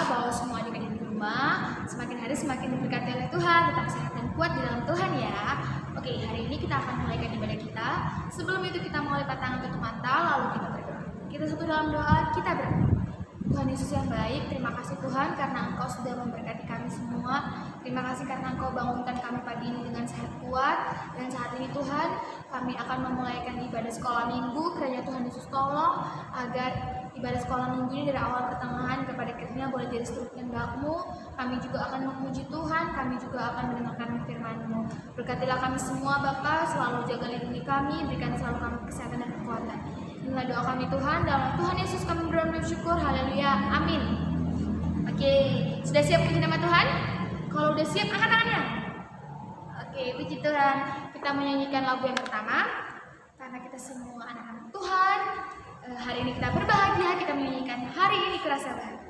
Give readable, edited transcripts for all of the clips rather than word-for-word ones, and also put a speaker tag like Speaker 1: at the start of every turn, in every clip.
Speaker 1: bahwa semua adik-adik di rumah semakin hari semakin diberkati oleh Tuhan, tetap sehat dan kuat di dalam Tuhan ya. Oke, hari ini kita akan mulaikan ibadah kita. Sebelum itu kita mau lipat tangan tutup mata, lalu kita berdoa. Kita satu dalam doa, kita berdoa. Tuhan Yesus yang baik, terima kasih Tuhan karena Engkau sudah memberkati kami semua. Terima kasih karena Engkau bangunkan kami pagi ini dengan sehat kuat. Dan saat ini Tuhan, kami akan memulaikan ibadah sekolah minggu. Kiranya Tuhan Yesus tolong agar ibadah sekolah minggu ini dari awal pertengahan kepada akhirnya boleh jadi seturut kehendak-Mu. Kami juga akan memuji Tuhan, kami juga akan mendengarkan firman-Mu. Berkatilah kami semua Bapa, selalu jaga lindungi kami, berikan selalu kami kesehatan dan kekuatan. Inilah doa kami Tuhan, dalam Tuhan Yesus kami berdoa dan bersyukur, haleluya, amin. Oke, sudah siap puji nama Tuhan? Kalau udah siap, angkat tangannya. Oke, puji Tuhan. Kita menyanyikan lagu yang pertama, karena kita semua anak-anak Tuhan. Hari ini kita berbahagia, kita menyanyikan hari ini kurasa bahagia.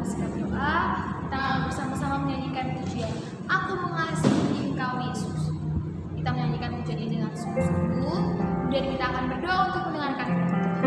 Speaker 1: bersikap doa, kita bersama-sama menyanyikan pujian Aku Mengasihi Engkau Yesus. Kita menyanyikan pujian ini dengan sungguh-sungguh, kemudian kita akan berdoa untuk mendengarkan firman Tuhan.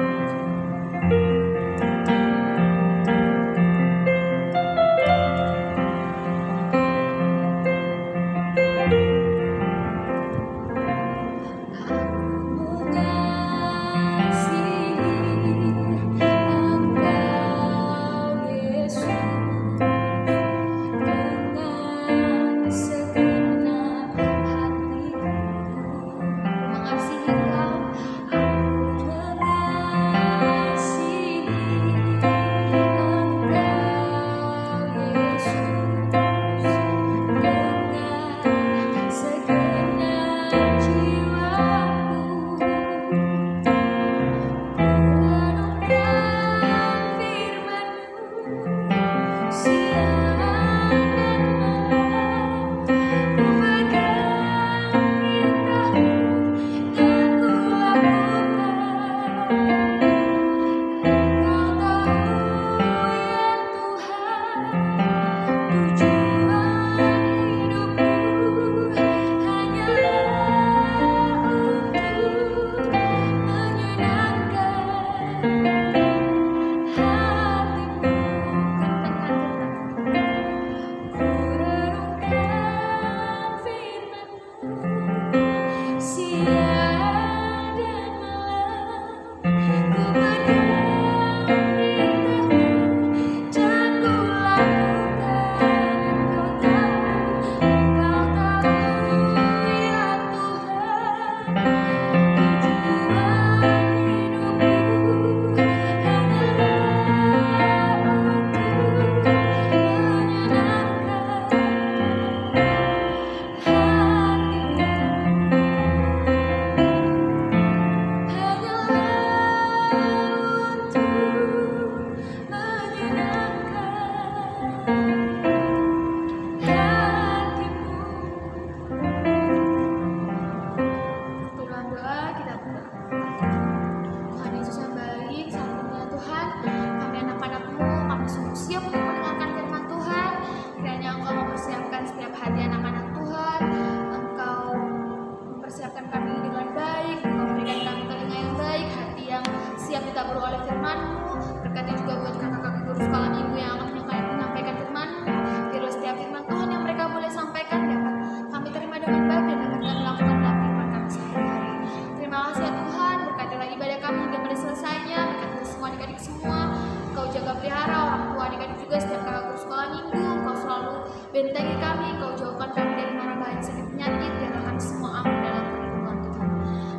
Speaker 1: Bentengi kami, Kau jauhkan kami dari mara bahaya sakit penyakit, biarkan semua aman dalam perlindungan Tuhan.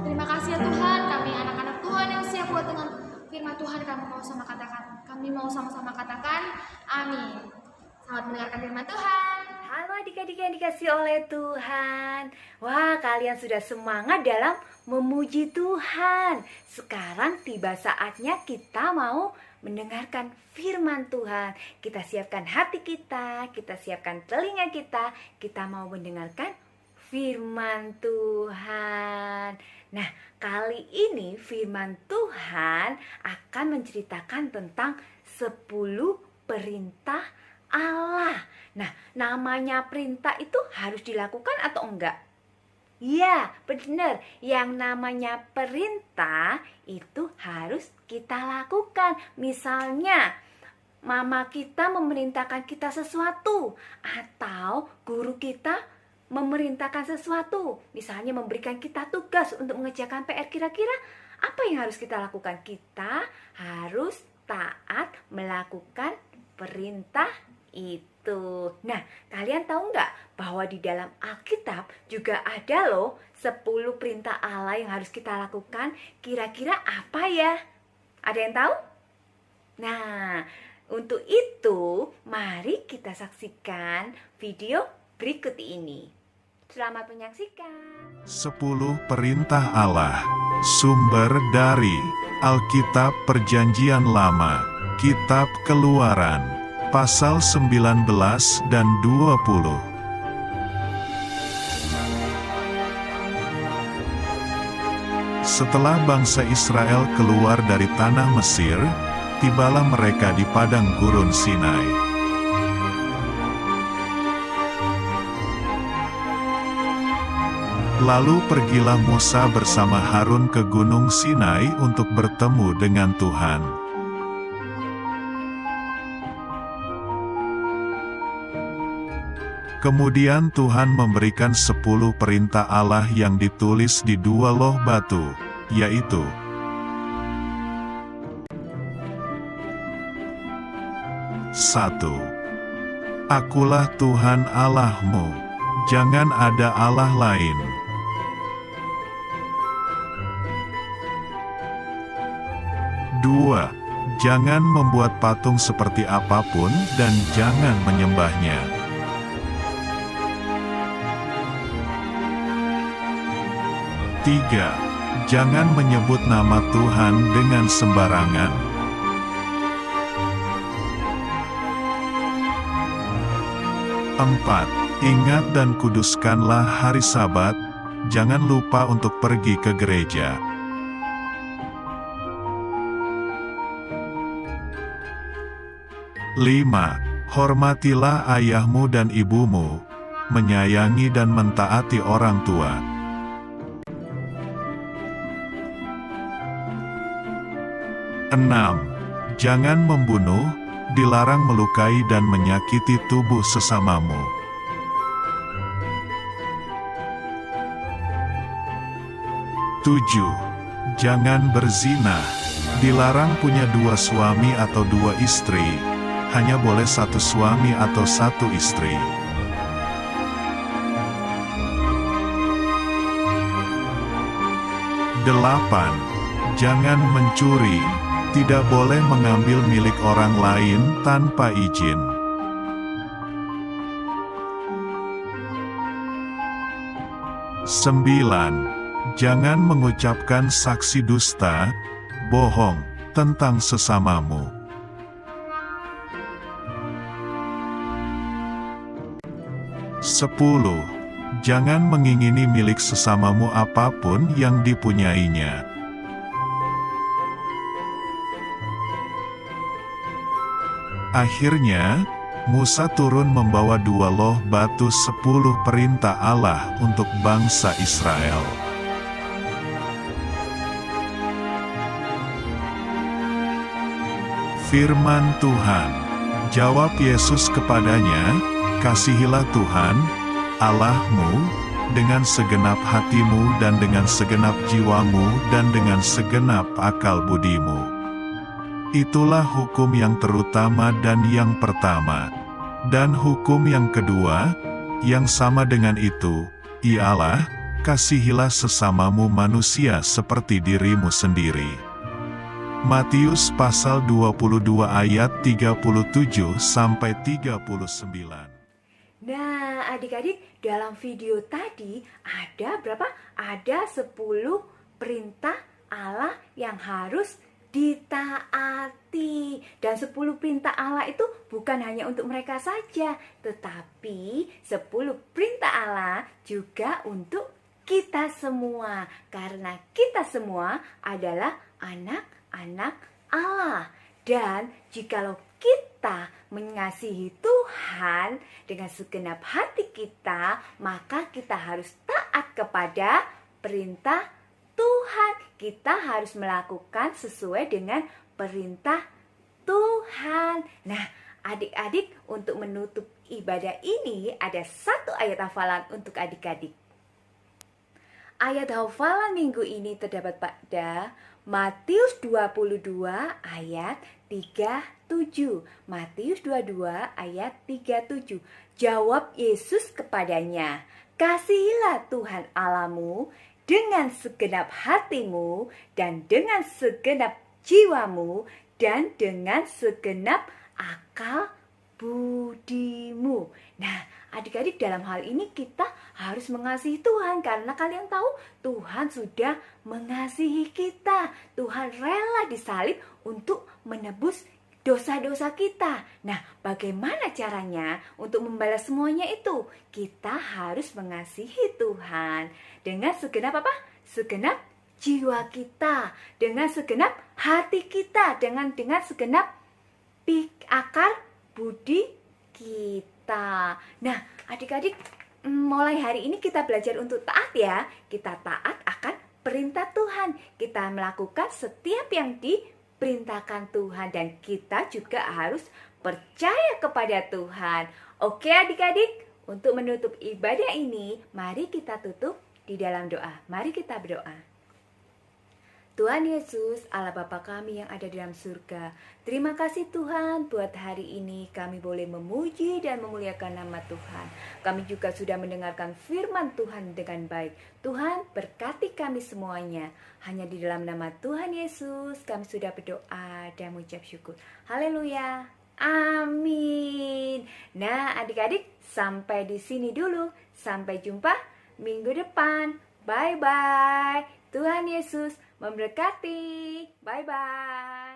Speaker 1: Terima kasih ya Tuhan, kami anak-anak Tuhan yang siap buat dengan firman Tuhan, kami mau sama-sama katakan, amin. Selamat mendengarkan firman Tuhan.
Speaker 2: Halo adik-adik yang dikasih oleh Tuhan. Wah, kalian sudah semangat dalam memuji Tuhan. Sekarang tiba saatnya kita mau mendengarkan firman Tuhan. Kita siapkan hati kita siapkan telinga kita mau mendengarkan firman Tuhan. Nah, kali ini firman Tuhan akan menceritakan tentang 10 perintah Allah. Nah, namanya perintah itu harus dilakukan atau enggak? Iya, benar. Yang namanya perintah itu harus kita lakukan. Misalnya, mama kita memerintahkan kita sesuatu, atau guru kita memerintahkan sesuatu. Misalnya memberikan kita tugas untuk mengerjakan PR, kira-kira apa yang harus kita lakukan? Kita harus taat melakukan perintah itu. Nah, kalian tahu nggak bahwa di dalam Alkitab juga ada loh 10 perintah Allah yang harus kita lakukan. Kira-kira apa ya? Ada yang tahu? Nah, untuk itu mari kita saksikan video berikut ini. Selamat menyaksikan.
Speaker 3: 10 perintah Allah. Sumber dari Alkitab Perjanjian Lama, Kitab Keluaran pasal 19 dan 20. Setelah bangsa Israel keluar dari tanah Mesir, tibalah mereka di padang gurun Sinai. Lalu pergilah Musa bersama Harun ke Gunung Sinai untuk bertemu dengan Tuhan. Kemudian Tuhan memberikan 10 perintah Allah yang ditulis di 2 loh batu, yaitu 1. Akulah Tuhan Allahmu, jangan ada Allah lain. 2. Jangan membuat patung seperti apapun dan jangan menyembahnya. 3. Jangan menyebut nama Tuhan dengan sembarangan. 4. Ingat dan kuduskanlah hari Sabat, jangan lupa untuk pergi ke gereja. 5. Hormatilah ayahmu dan ibumu, menyayangi dan mentaati orang tua. 6. Jangan membunuh, dilarang melukai dan menyakiti tubuh sesamamu. 7. Jangan berzina, dilarang punya 2 suami atau 2 istri, hanya boleh 1 suami atau 1 istri. 8. Jangan mencuri, tidak boleh mengambil milik orang lain tanpa izin. 9. Jangan mengucapkan saksi dusta, bohong, tentang sesamamu. 10. Jangan mengingini milik sesamamu apapun yang dipunyainya. Akhirnya, Musa turun membawa 2 loh batu 10 perintah Allah untuk bangsa Israel. Firman Tuhan. Jawab Yesus kepadanya, "Kasihilah Tuhan, Allahmu, dengan segenap hatimu dan dengan segenap jiwamu dan dengan segenap akal budimu." Itulah hukum yang terutama dan yang pertama. Dan hukum yang kedua, yang sama dengan itu, ialah, kasihilah sesamamu manusia seperti dirimu sendiri. Matius pasal 22 ayat 37-39.
Speaker 2: Nah, adik-adik, dalam video tadi ada berapa? Ada 10 perintah Allah yang harus ditaati. Dan 10 perintah Allah itu bukan hanya untuk mereka saja, tetapi 10 perintah Allah juga untuk kita semua, karena kita semua adalah anak-anak Allah. Dan jikalau kita mengasihi Tuhan dengan segenap hati kita, maka kita harus taat kepada perintah Tuhan. Kita harus melakukan sesuai dengan perintah Tuhan. Nah, adik-adik, untuk menutup ibadah ini ada 1 ayat hafalan untuk adik-adik. Ayat hafalan minggu ini terdapat pada Matius 22 ayat 37. Matius 22 ayat 37. Jawab Yesus kepadanya, "Kasihilah Tuhan Allahmu dengan segenap hatimu dan dengan segenap jiwamu dan dengan segenap akal budimu." Nah, adik-adik, dalam hal ini kita harus mengasihi Tuhan, karena kalian tahu Tuhan sudah mengasihi kita. Tuhan rela disalib untuk menebus dosa-dosa kita. Nah, bagaimana caranya untuk membalas semuanya itu? Kita harus mengasihi Tuhan dengan segenap apa? Segenap jiwa kita, dengan segenap hati kita, dengan segenap akar budi kita. Nah, adik-adik, mulai hari ini kita belajar untuk taat ya. Kita taat akan perintah Tuhan. Kita melakukan setiap yang diperintahkan Tuhan. Dan kita juga harus percaya kepada Tuhan. Oke adik-adik, untuk menutup ibadah ini, mari kita tutup di dalam doa. Mari kita berdoa. Tuhan Yesus, Allah Bapa kami yang ada di dalam surga, terima kasih Tuhan buat hari ini kami boleh memuji dan memuliakan nama Tuhan. Kami juga sudah mendengarkan firman Tuhan dengan baik. Tuhan berkati kami semuanya. Hanya di dalam nama Tuhan Yesus kami sudah berdoa dan mengucap syukur. Haleluya. Amin. Nah adik-adik, sampai di sini dulu. Sampai jumpa minggu depan. Bye-bye. Tuhan Yesus memberkati. Bye-bye.